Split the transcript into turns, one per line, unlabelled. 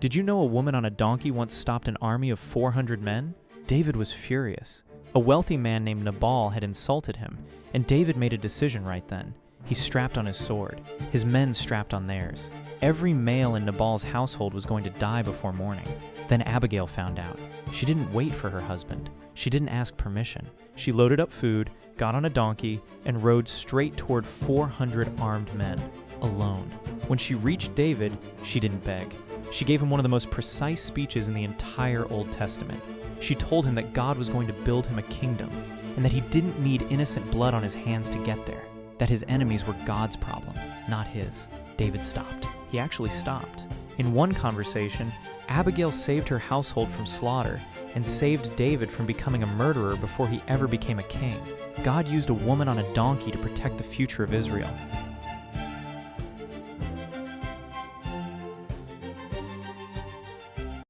Did you know a woman on a donkey once stopped an army of 400 men? David was furious. A wealthy man named Nabal had insulted him, and David made a decision right then. He strapped on his sword. His men strapped on theirs. Every male in Nabal's household was going to die before morning. Then Abigail found out. She didn't wait for her husband. She didn't ask permission. She loaded up food, got on a donkey, and rode straight toward 400 armed men, alone. When she reached David, she didn't beg. She gave him one of the most precise speeches in the entire Old Testament. She told him that God was going to build him a kingdom, and that he didn't need innocent blood on his hands to get there. That his enemies were God's problem, not his. David stopped. He actually stopped. In one conversation, Abigail saved her household from slaughter and saved David from becoming a murderer before he ever became a king. God used a woman on a donkey to protect the future of Israel.